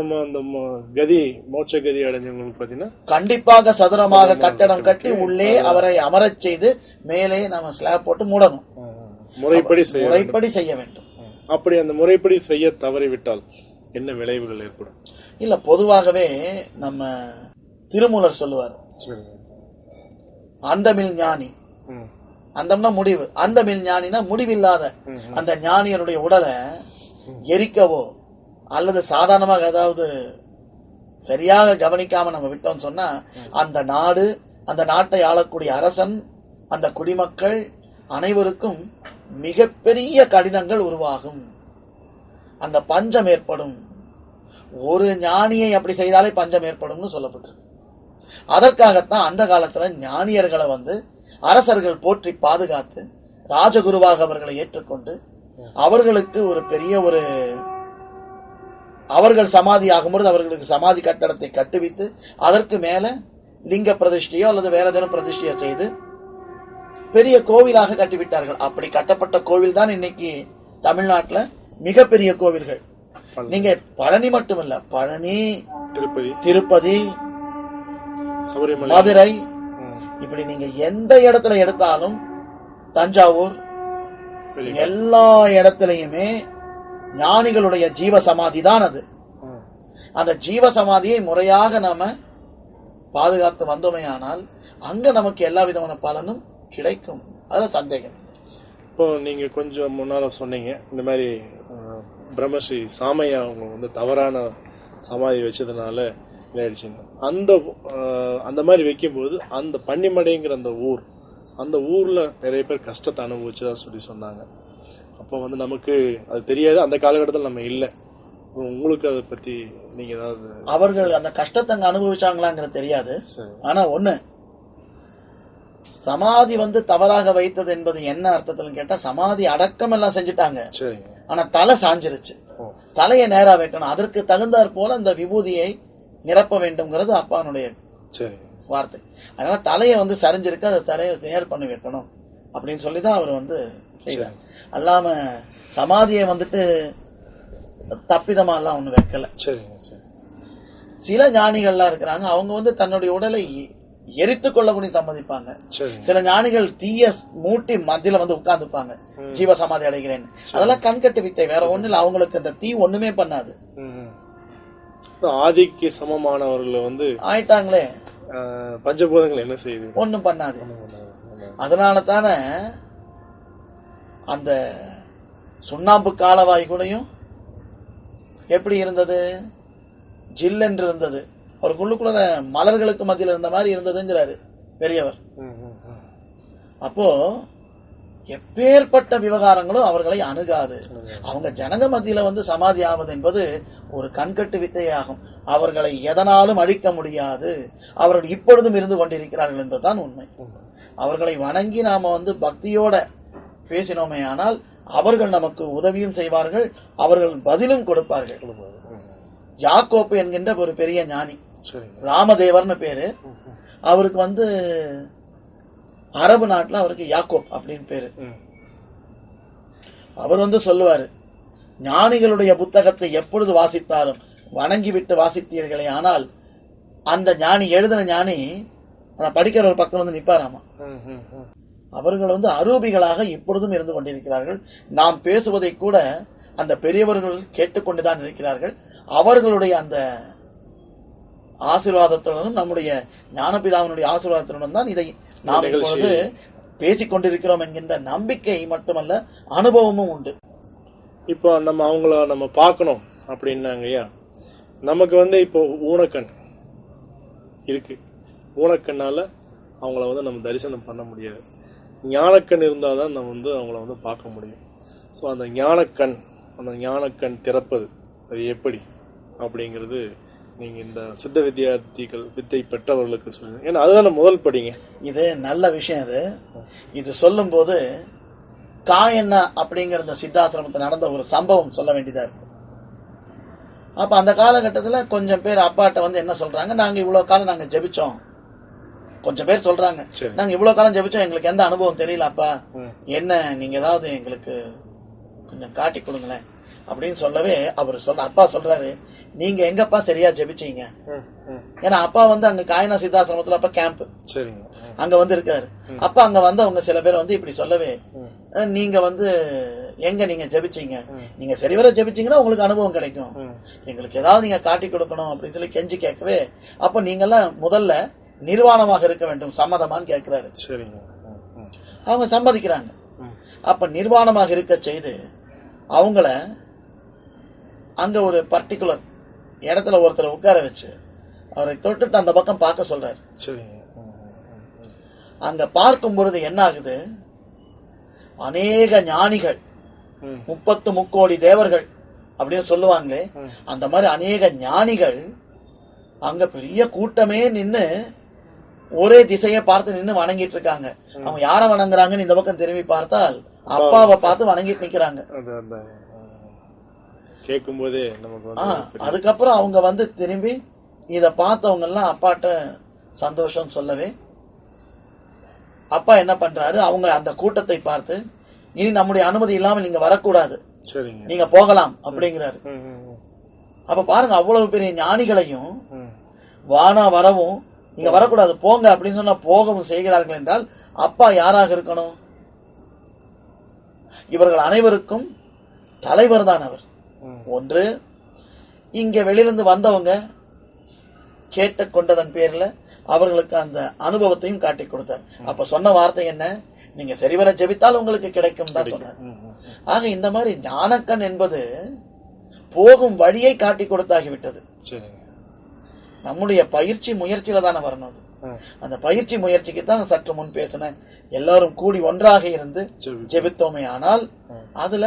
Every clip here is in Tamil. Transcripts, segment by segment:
நம்ம அந்த கதி மோட்ச கதி அடைஞ்சவங்களுக்கு பாத்தீங்கன்னா கண்டிப்பாக சதுரமாக கட்டடம் கட்டி உள்ளே அவரை அமரச் செய்து மேலே நம்ம ஸ்லாப் போட்டு மூடணும். முறைப்படி செய்ய வேண்டும். அப்படி அந்த முறைப்படி செய்ய தவறிவிட்டால் என்ன விளைவுகள் ஏற்படும்? இல்ல, பொதுவாகவே நம்ம திருமூலர் சொல்லுவார், அந்தமில் ஞானி, அந்தம்னா முடிவு, அந்தமில் ஞானினா முடிவில்லாத அந்த ஞானியருடைய உடலை எரிக்கவோ அல்லது சாதாரணமாக ஏதாவது சரியாக கவனிக்காம நம்ம விட்டோம் சொன்னா அந்த நாடு, அந்த நாட்டை ஆளக்கூடிய அரசன், அந்த குடிமக்கள் அனைவருக்கும் மிகப்பெரிய கடினங்கள் உருவாகும். அந்த பஞ்சம் ஏற்படும். ஒரு ஞானியை அப்படி செய்தாலே பஞ்சம் ஏற்படும் சொல்லப்பட்டிருக்கு. அதற்காகத்தான் அந்த காலத்துல ஞானியர்களை அரசர்கள் போற்றி பாதுகாத்து ராஜகுருவாக அவர்களை ஏற்றுக்கொண்டு அவர்களுக்கு ஒரு பெரிய அவர்கள் சமாதி ஆகும்போது அவர்களுக்கு சமாதி கட்டடத்தை கட்டுவித்து அதற்கு மேல லிங்க பிரதிஷ்டையோ அல்லது வேற ஏதேனும் பிரதிஷ்டையோ செய்து பெரிய கோவிலாக கட்டிவிட்டார்கள். அப்படி கட்டப்பட்ட கோவில் தான் இன்னைக்கு தமிழ்நாட்டுல மிகப்பெரிய கோவில்கள். நீங்க பழனி மட்டுமல்ல, பழனி, திருப்பதி, மதுரை, இப்படி நீங்க எந்த இடத்துல எடுத்தாலும், தஞ்சாவூர், எல்லா இடத்திலையுமே ஞானிகளுடைய ஜீவ சமாதி தான் அது. அந்த ஜீவ சமாதியை முறையாக நாம பாதுகாத்து வந்தோமையானால் அங்க நமக்கு எல்லா விதமான பலனும் கிடைக்கும். அதுல சந்தேகம். இப்போ நீங்க கொஞ்சம் முன்னால சொன்னீங்க, இந்த மாதிரி பிரம்மஸ்ரீ சாமையா அவங்க தவறான சமாதி வச்சதுனால ஆயிடுச்சுங்க. அந்த மாதிரி வைக்கும்போது அந்த பன்னிமடைங்கிற அந்த ஊர்ல நிறைய பேர் கஷ்டத்தை அனுபவிச்சதா சொன்னாங்க. அப்போ நமக்கு அது தெரியாது, அந்த காலகட்டத்தில் நம்ம இல்லை. உங்களுக்கு அதை பத்தி நீங்க ஏதாவது? அவர்கள் அந்த கஷ்டத்தை அங்க அனுபவிச்சாங்களாங்கிறது தெரியாது. ஆனா ஒண்ணு, சமாதி தவறாக வைத்தது என்பது என்ன அர்த்தத்துல கேட்டா, சமாதி அடக்கம் எல்லாம் செஞ்சுட்டாங்க, ஆனா தலை சாஞ்சிருச்சு. தலையை நேரா வைக்கணும். அதற்கு தகுந்தாற் போல அந்த விபூதியை நிரப்ப வேண்டும்ங்கிறது அப்பானுடைய வார்த்தை. அதனால தலையை சரிஞ்சிருக்கு, அதை தலையை நேர் பண்ணி வைக்கணும் அப்படின்னு சொல்லிதான் அவர் செய்வார். அல்லாம சமாதியை தப்பிதமா எல்லாம் ஒண்ணு வைக்கல. சில ஞானிகள்லாம் இருக்கிறாங்க, அவங்க தன்னுடைய உடலை எரித்து கொள்ளக்கூடிய சம்மதிப்பாங்க. சில ஞானிகள் தீய மூட்டி மத்தியில உட்கார்ந்துப்பாங்க, ஜீவ சமாதி அடைகிறேன். அதெல்லாம் கண்கட்டு வித்தை, வேற ஒண்ணு இல்ல. அவங்களுக்கு அந்த தீ ஒண்ணுமே பண்ணாது. ஆதிக்கு சமமானவர்கள் ஆயிட்டாங்களே, பஞ்சபூதங்கள் என்ன செய்யுது? ஒண்ணும் பண்ணாது. அதனால தானே அந்த சுண்ணாம்பு காலவாய் கூடயும் எப்படி இருந்தது? ஜில் என்று இருந்தது. அவர் உள்ளுக்குள்ள மலர்களுக்கு மத்தியில் இருந்த மாதிரி இருந்ததுங்கிறாரு பெரியவர். அப்போ எப்பேற்பட்ட விவகாரங்களும் அவர்களை அணுகாது. அவங்க ஜனங்க மத்தியில சமாதி ஆவது என்பது ஒரு கண்கட்டு வித்தையாகும். அவர்களை எதனாலும் அழிக்க முடியாது. அவர்கள் இப்பொழுதும் இருந்து கொண்டிருக்கிறார்கள் என்பதுதான் உண்மை. அவர்களை வணங்கி நாம பக்தியோட பேசினோமே ஆனால் அவர்கள் நமக்கு உதவியும் செய்வார்கள், அவர்கள் பதிலும் கொடுப்பார்கள். யாக்கோப்பு என்கின்ற ஒரு பெரிய ஞானி, ராமதேவர்னு பேரு. அவருக்கு அரபு நாட்டுல அவருக்கு யாக்கோப் அப்படின்னு பேரு. அவர் சொல்லுவாரு, ஞானிகளுடைய புத்தகத்தை எப்பொழுது வாசித்தாலும் வணங்கிவிட்டு வாசித்தீர்களே ஆனால் அந்த ஞானி, எழுதின ஞானி படிக்கிற ஒரு பக்கம் நிப்பாராமா. அவர்கள் அரூபிகளாக இப்பொழுதும் இருந்து கொண்டிருக்கிறார்கள். நாம் பேசுவதை கூட அந்த பெரியவர்கள் கேட்டுக்கொண்டுதான் இருக்கிறார்கள். அவர்களுடைய அந்த ஆசீர்வாதத்துடனும் நம்முடைய ஞானபிதாவினுடைய ஆசீர்வாதத்துடன் தான் இதை நாம் இப்பொழுது பேசிக் கொண்டிருக்கிறோம் என்கின்ற நம்பிக்கை மட்டுமல்ல, அனுபவமும் உண்டு. இப்போ அவங்கள நம்ம பார்க்கணும் அப்படின்னாங்கய்யா, நமக்கு இப்போ ஊனக்கண் இருக்கு. ஊனக்கண்ணால அவங்கள நம்ம தரிசனம் பண்ண முடியாது. ஞானக்கண் இருந்தாதான் நம்ம அவங்கள பார்க்க முடியும். ஸோ அந்த ஞானக்கண் திறப்பது அது எப்படி அப்படிங்கிறது நீங்க இந்த சித்த வித்தை பெற்றவர்களுக்கு சொல்லுங்க. ஏன்னா அதுதான முதல் படிங்க. இது நல்ல விஷயம். இது சொல்லும் போது காயண்ணா அப்படிங்கிற இந்த சித்தாசிரமத்தில் நடந்த ஒரு சம்பவம் சொல்ல வேண்டியதா இருக்கு. அப்ப அந்த காலகட்டத்துல கொஞ்சம் பேர் அப்பாட்ட என்ன சொல்றாங்க, நாங்க இவ்வளவு காலம் நாங்க ஜெபிச்சோம். கொஞ்சம் பேர் சொல்றாங்க, நாங்க இவ்வளவு காலம் ஜெபிச்சோம், எங்களுக்கு எந்த அனுபவம் தெரியல அப்பா, என்ன நீங்க ஏதாவது எங்களுக்கு கொஞ்சம் காட்டி கொடுங்களேன் அப்படின்னு சொல்லவே அவர் அப்பா சொல்றாரு, நீங்க எங்கப்பா சரியா ஜெபிச்சீங்க? ம், ம். ஏன்னா அப்பா வந்து அங்க காயனா சித்தாசிரமத்துல அப்ப கேம்ப் சரிங்க. அங்க வந்து இருக்காரு. அப்ப அங்க வந்து அவங்க சில பேர் வந்து இப்படி சொல்லவே, நீங்க வந்து எங்க நீங்க ஜெபிச்சீங்க, நீங்க சரிவர ஜெபிச்சீங்கன்னா உங்களுக்கு அனுபவம் கிடைக்கும், எங்களுக்கு ஏதாவது நீங்க காட்டி கொடுக்கணும் அப்படின்னு சொல்லி கெஞ்சி கேட்கவே, அப்ப நீங்க எல்லாம் முதல்ல நிர்வாணமாக இருக்க வேண்டும், சம்மதமான்னு கேட்கிறாரு. சரிங்க. அவங்க சம்மதிக்கிறாங்க. அப்ப நிர்வாணமாக இருக்க செய்து அவங்கள அங்க ஒரு பர்டிகுலர் இடத்துல ஒருத்தரை உட்கார வச்சு அவரை தொட்டுட்டு அந்த பக்கம் பார்க்க சொல்றாரு. சரிங்க. அங்க பார்க்கும் பொழுது என்ன ஆகுது, அநேக ஞானிகள், 30 முக்கோடி தேவர்கள் அப்படின்னு சொல்லுவாங்களே, அந்த மாதிரி அநேக ஞானிகள் அங்க பெரிய கூட்டமே நின்னு ஒரே திசையை பார்த்து நின்னு வணங்கிட்டு இருக்காங்க. அவங்க யார வணங்குறாங்கன்னு இந்த பக்கம் திரும்பி பார்த்தால் அப்பாவை பார்த்து வணங்கிட்டு நிக்கிறாங்க. கேட்கும் போதே நமக்கு அதுக்கப்புறம் அவங்க வந்து திரும்பி இத பார்த்தவங்க எல்லாம் அப்பாட்ட சந்தோஷம் சொல்லவே, அப்பா என்ன பண்றாரு, அவங்க அந்த கூட்டத்தை பார்த்து இனி நம்முடைய அனுமதி இல்லாமல் நீங்க வரக்கூடாது, நீங்க போகலாம் அப்படிங்கிறாரு. அப்ப பாருங்க, அவ்வளவு பெரிய ஞானிகளையும் வானா வரவும் நீங்க வரக்கூடாது போங்க அப்படின்னு சொன்னா போகவும் செய்கிறார்கள் என்றால் அப்பா யாராக இருக்கணும்? இவர்கள் அனைவருக்கும் தலைவர் தான் அவர். ஒன்று, இங்க வெளியிலிருந்து வந்தவங்க கேட்டுக்கொண்டதன் பேர்ல அவர்களுக்கு அந்த அனுபவத்தையும் காட்டி கொடுத்தார். அப்ப சொன்ன வார்த்தை என்ன, நீங்க சரிவர ஜெபித்தால் உங்களுக்கு கிடைக்கும் தான் சொன்னார். ஆக இந்த மாதிரி ஞானக்கண் என்பது போகும் வழியை காட்டி கொடுத்தாகிவிட்டது. நம்முடைய பயிற்சி முயற்சியில தானே வரணும். அந்த பயிற்சி முயற்சிக்கு தான் சற்று முன் பேசின எல்லாரும் கூடி ஒன்றாக இருந்து ஜெபித்தோமே ஆனால் அதுல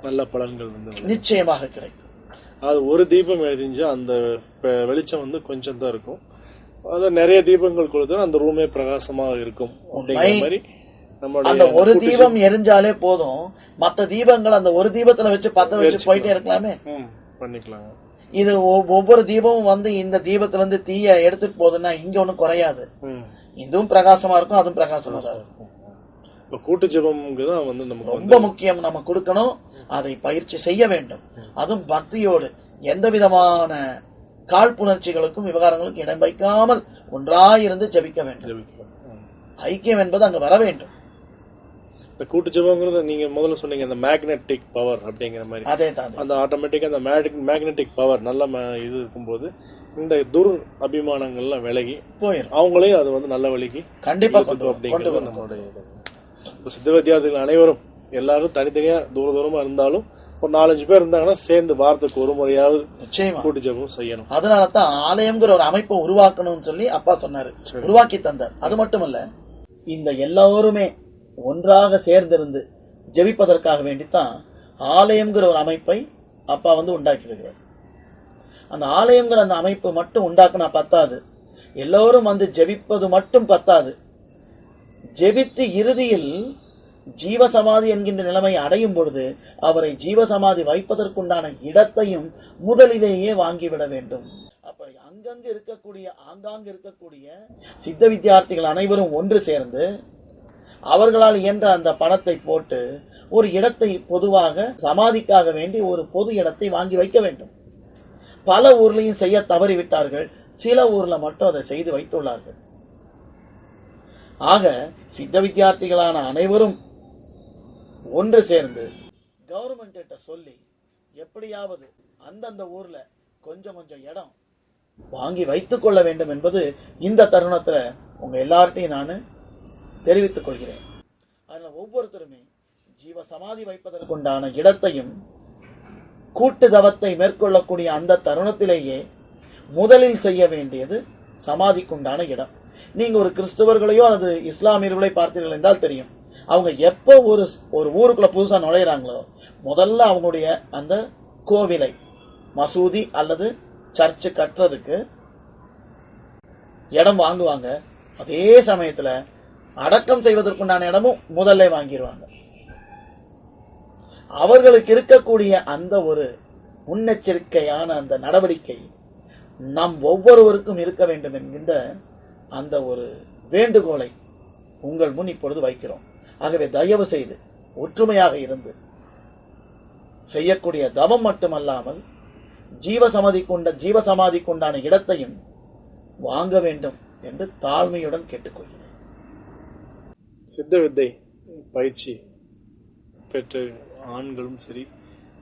நல்ல பலன்கள் நிச்சயமாக கிடைக்கும். அது ஒரு தீபம் எழுதிஞ்சா அந்த வெளிச்சம் வந்து கொஞ்சம் தான் இருக்கும். அது நிறைய தீபங்கள் கொடுத்தா அந்த ரூமே பிரகாசமா இருக்கும். அந்த ஒரு தீபம் எரிஞ்சாலே போதும், மத்த தீபங்கள் அந்த ஒரு தீபத்துல வச்சு பத்த வச்சு போயிட்டே இருக்கலாமே, பண்ணிக்கலாம். இது ஒவ்வொரு தீபமும் வந்து இந்த தீபத்துல இருந்து தீய எடுத்துட்டு போகுதுன்னா இங்க ஒண்ணும் குறையாது, இதுவும் பிரகாசமா இருக்கும் அதுவும் பிரகாசமா இருக்கும். கூட்டு ஜெபம் வந்து ரொம்ப முக்கியம். நம்ம கொடுக்கணும், அதை பயிற்சி செய்ய வேண்டும். அதுவும் பக்தியோடு, எந்த விதமான காழ்ப்புணர்ச்சிகளுக்கும் விவகாரங்களுக்கும் இடம் வைக்காமல் ஒன்றாயிருந்து ஜெபிக்க வேண்டும். ஐக்கியம் என்பது அங்க வர வேண்டும். இந்த கூட்டு ஜெபம்ங்கிறது நீங்க முதல்ல சொன்னீங்க, அந்த மேக்னெட்டிக் பவர் அப்படிங்கிற மாதிரி. அதே தான், அந்த ஆட்டோமேட்டிக்கா அந்த மேக்னெட்டிக் பவர் நல்ல இது இருக்கும்போது இந்த துர் அபிமானங்கள்லாம் விலகி போயிடும். அவங்களையும் அது வந்து நல்ல வழிக்கு கண்டிப்பா அப்படிங்கிறது நம்மளுடைய சித்த வித்தியார்த்திகள் அனைவரும் எல்லாரும் தனித்தனியா தூரமா இருந்தாலும் ஒரு 4-5 பேர் இருந்தாங்கன்னா சேர்ந்து வாரத்துக்கு ஒரு முறையாவது கூட்டு ஜெபம் செய்யணும். அதனாலதான் ஆலயம்ங்கிற ஒரு அமைப்பை உருவாக்கணும்னு சொல்லி அப்பா சொன்னாரு, உருவாக்கி தந்தார். அது மட்டுமல்ல, இந்த எல்லாருமே ஒன்றாக சேர்ந்திருந்து ஜெபிப்பதற்காக வேண்டித்தான் ஆலயம்ங்கிற ஒரு அமைப்பை அப்பா வந்து உண்டாக்கி இருக்கிறார். அந்த ஆலயம்ங்கிற அந்த அமைப்பு மட்டும் உண்டாக்குனா பத்தாது, எல்லோரும் வந்து ஜெபிப்பது மட்டும் பத்தாது. ஜெபித்து இறுதியில் ஜீவசமாதி என்கின்ற நிலைமை அடையும் பொழுது அவரை ஜீவசமாதி வைப்பதற்குண்டான இடத்தையும் முதலிலேயே வாங்கிவிட வேண்டும். அப்ப அங்கங்கு இருக்கக்கூடிய ஆங்காங்கு இருக்கக்கூடிய சித்த வித்தியார்த்திகள் அனைவரும் ஒன்று சேர்ந்து அவர்களால் இயன்ற அந்த பணத்தை போட்டு ஒரு இடத்தை பொதுவாக சமாதிக்காக வேண்டி ஒரு பொது இடத்தை வாங்கி வைக்க வேண்டும். பல ஊர்லையும் செய்ய தவறிவிட்டார்கள், சில ஊர்ல மட்டும் அதை செய்து வைத்துள்ளார்கள். ஆக சித்த வித்தியார்த்திகளான அனைவரும் ஒன்று சேர்ந்து கவர்மெண்ட் கிட்ட சொல்லி எப்படியாவது அந்தந்த ஊர்ல கொஞ்சம் கொஞ்சம் இடம் வாங்கி வைத்துக் கொள்ள வேண்டும் என்பது இந்த தருணத்துல உங்க எல்லார்ட்டையும் நான் தெரிவித்துக் கொள்கிறேன். அதனால ஒவ்வொருத்தருமே ஜீவ சமாதி வைப்பதற்குண்டான இடத்தையும் கூட்டு தவத்தை மேற்கொள்ளக்கூடிய அந்த தருணத்திலேயே முதலில் செய்ய வேண்டியது சமாதிக்குண்டான இடம். நீங்க ஒரு கிறிஸ்தவர்களையோ அல்லது இஸ்லாமியர்களை பார்த்தீர்கள் என்றால் தெரியும், அவங்க எப்போ ஒரு ஊருக்குள்ள புதுசா நுழையிறாங்களோ முதல்ல அவங்களுடைய அந்த கோவிலை, மசூதி அல்லது சர்ச்சு கட்டுறதுக்கு இடம் வாங்குவாங்க. அதே சமயத்துல அடக்கம் செய்வதற்குண்டான இடமும் முதல்ல வாங்கிடுவாங்க. அவர்களுக்கு இருக்கக்கூடிய அந்த ஒரு முன்னெச்சரிக்கையான அந்த நடவடிக்கை நம் ஒவ்வொருவருக்கும் இருக்க வேண்டும் என்கின்ற அந்த ஒரு வேண்டுகோளை உங்கள் முன் இப்பொழுது வைக்கிறோம். ஆகவே தயவு செய்து ஒற்றுமையாக இருந்து செய்யக்கூடிய தவம் மட்டுமல்லாமல் ஜீவசமாதிக்குண்டான இடத்தையும் வாங்க வேண்டும் என்று தாழ்மையுடன் கேட்டுக்கொள்கிறேன். சித்த வித்தை பயிற்சி பெற்ற ஆண்களும் சரி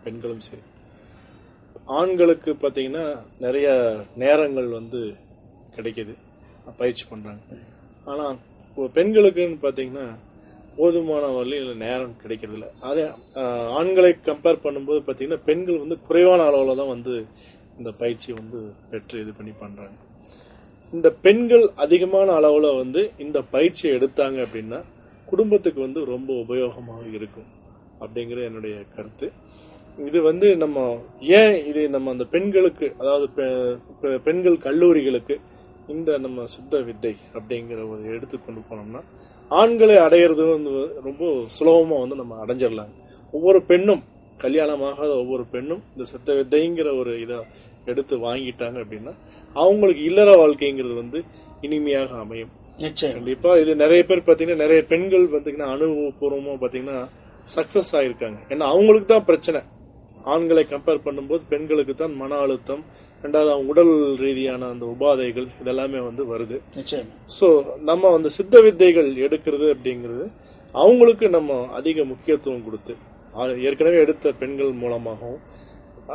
பெண்களும் சரி, ஆண்களுக்கு பார்த்தீங்கன்னா நிறைய நேரங்கள் கிடைக்குது, பயிற்சி பண்ணுறாங்க. ஆனால் பெண்களுக்குன்னு பார்த்தீங்கன்னா போதுமான வழியில் நேரம் கிடைக்கிறதில்ல. அதே ஆண்களை கம்பேர் பண்ணும்போது பார்த்தீங்கன்னா பெண்கள் குறைவான அளவில் தான் இந்த பயிற்சி பெற்று இது பண்ணி பண்ணுறாங்க. இந்த பெண்கள் அதிகமான அளவில் இந்த பயிற்சியை எடுத்தாங்க அப்படின்னா குடும்பத்துக்கு ரொம்ப உபயோகமாக இருக்கும் அப்படிங்கிறது என்னுடைய கருத்து. இது நம்ம ஏன் இது நம்ம அந்த பெண்களுக்கு, அதாவது பெண்கள் கல்லூரிகளுக்கு இந்த நம்ம சித்த வித்தை அப்படிங்கிற ஒரு எடுத்துக்கொண்டு போனோம்னா ஆண்களை அடையிறது ரொம்ப சுலபமாக நம்ம அடைஞ்சிடலாங்க. ஒவ்வொரு பெண்ணும், கல்யாணமாகாத ஒவ்வொரு பெண்ணும் இந்த சித்த வித்தைங்கிற ஒரு இதை எடுத்து வாங்கிட்டாங்க அப்படின்னா அவங்களுக்கு இல்லற வாழ்க்கைங்கிறது இனிமையாக அமையும். கண்டிப்பா இது நிறைய பேர் பார்த்தீங்கன்னா, நிறைய பெண்கள் பார்த்தீங்கன்னா அனுபவபூர்வமாக பார்த்தீங்கன்னா சக்சஸ் ஆயிருக்காங்க. ஏன்னா அவங்களுக்கு தான் பிரச்சனை. ஆண்களை கம்பேர் பண்ணும்போது பெண்களுக்கு தான் மன அழுத்தம், ரெண்டாவது அவங்க உடல் ரீதியான அந்த உபாதைகள் இதெல்லாமே வருது. ஸோ நம்ம சித்த வித்தைகள் எடுக்கிறது அப்படிங்கிறது அவங்களுக்கு நம்ம அதிக முக்கியத்துவம் கொடுத்து, ஏற்கனவே எடுத்த பெண்கள் மூலமாகவும்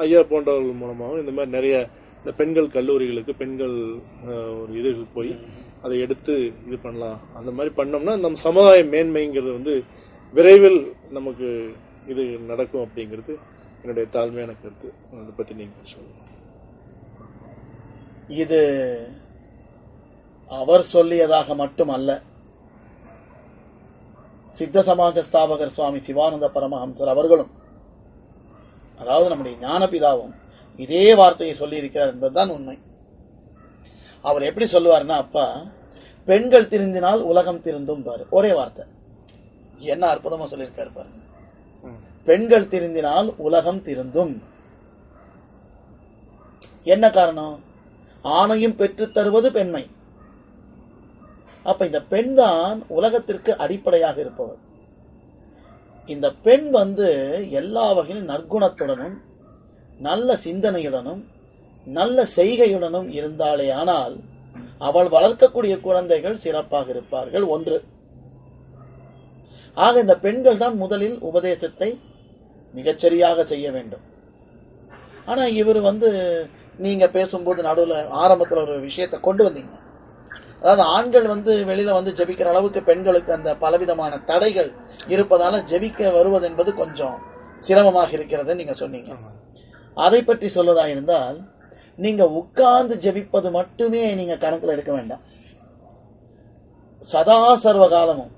ஐயா போன்றவர்கள் மூலமாகவும் இந்த மாதிரி நிறைய இந்த பெண்கள் கல்லூரிகளுக்கு பெண்கள் ஒரு இதுக்கு போய் அதை எடுத்து இது பண்ணலாம். அந்த மாதிரி பண்ணோம்னா நம்ம சமுதாய மேன்மைங்கிறது விரைவில் நமக்கு இது நடக்கும் அப்படிங்கிறது என்னுடைய தாழ்மையான கருத்து. அதை பத்தி நீங்க சொல்லுங்க. இது அவர் சொல்லியதாக மட்டுமல்ல, சித்த சமாஜ ஸ்தாபகர் சுவாமி சிவானந்த பரமஹம்சர் அவர்களும், அதாவது நம்முடைய ஞானபிதாவும் இதே வார்த்தையை சொல்லி இருக்கிறார் என்பதுதான் உண்மை. அவர் எப்படி சொல்லுவார்னா, அப்பா பெண்கள் திருந்தினால் உலகம் திருந்தும் பாரு. ஒரே வார்த்தை, என்ன அற்புதமா சொல்லியிருக்காரு பாருங்க. பெண்கள் திருந்தினால் உலகம் திருந்தும். என்ன காரணம்? ஆணையும் பெற்று தருவது பெண்மை. அப்ப இந்த பெண் தான் உலகத்திற்கு அடிப்படையாக இருப்பவர். இந்த பெண் எல்லா வகையிலும் நற்குணத்துடனும் நல்ல சிந்தனையுடனும் நல்ல செய்கையுடனும் இருந்தாலே ஆனால் அவள் வளர்க்கக்கூடிய குழந்தைகள் சிறப்பாக இருப்பார்கள். ஒன்று. ஆக இந்த பெண்கள் தான் முதலில் உபதேசத்தை மிகச்சரியாக செய்ய வேண்டும். ஆனா இவர் நீங்க பேசும்போது நடுவுல ஆரம்பத்துல ஒரு விஷயத்தை கொண்டு வந்தீங்க. அதாவது ஆண்கள் வெளியில ஜெபிக்கிற அளவுக்கு பெண்களுக்கு அந்த பலவிதமான தடைகள் இருப்பதால ஜெபிக்க வருவது என்பது கொஞ்சம் சிரமமாக இருக்கிறது நீங்க சொன்னீங்க. அதை பற்றி சொல்வதா இருந்தால், நீங்க உட்கார்ந்து ஜெபிப்பது மட்டுமே நீங்க கணக்கில் எடுக்க வேண்டாம். சதா சர்வ காலமும்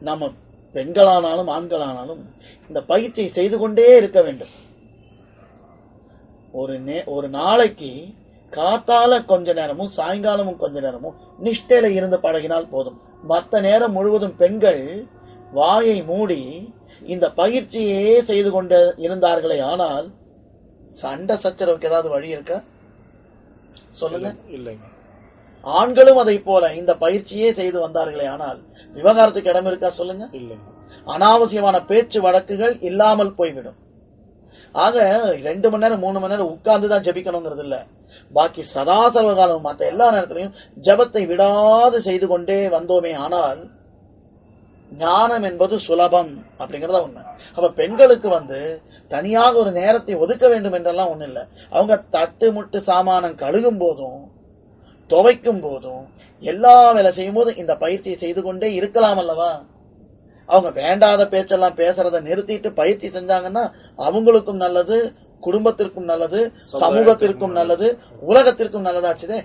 நம்ம பெண்களானாலும் ஆண்களானாலும் இந்த பயிற்சியை செய்து கொண்டே இருக்க வேண்டும். ஒரு நாளைக்கு காத்தால கொஞ்ச நேரமும் சாயங்காலமும் கொஞ்ச நேரமும் நிஷ்டையில இருந்து பழகினால் போதும். மற்ற நேரம் முழுவதும் பெண்கள் வாயை மூடி இந்த பயிற்சியே செய்து கொண்டு இருந்தார்களே ஆனால் சண்டை சச்சரவுக்கு ஏதாவது வழி இருக்கா சொல்லுங்க? இல்லைங்க. ஆண்களும் அதை போல இந்த பயிற்சியே செய்து வந்தார்களே ஆனால் விவகாரத்துக்கு இடம் இருக்கா சொல்லுங்க? இல்லைங்க. அனாவசியமான பேச்சு வழக்குகள் இல்லாமல் போய்விடும். ஆக 2 மணி நேரம் 3 மணி நேரம் உட்கார்ந்துதான் ஜபிக்கணுங்கிறது இல்ல. பாக்கி சதா சர்வகாலம் மற்ற எல்லா நேரத்திலையும் ஜபத்தை விடாது செய்து கொண்டே வந்தோமே ஆனால் ஞானம் என்பது சுலபம் அப்படிங்கறத உண்மை. அப்ப பெண்களுக்கு தனியாக ஒரு நேரத்தை ஒதுக்க வேண்டும் என்றெல்லாம் ஒண்ணு இல்லை. அவங்க தட்டு முட்டு சாமானம் கழுகும் போதும் துவைக்கும் போதும் எல்லா வேலை செய்யும் போதும் இந்த பயிற்சியை செய்து கொண்டே இருக்கலாம் அல்லவா? அவங்க வேண்டாத பேச்செல்லாம் பேசுறத நிறுத்திட்டு பயிற்சி செஞ்சாங்கன்னா அவங்களுக்கும் நல்லது, குடும்பத்திற்கும் நல்லது, சமூகத்திற்கும் நல்லது, உலகத்திற்கும் நல்லதாச்சுதே.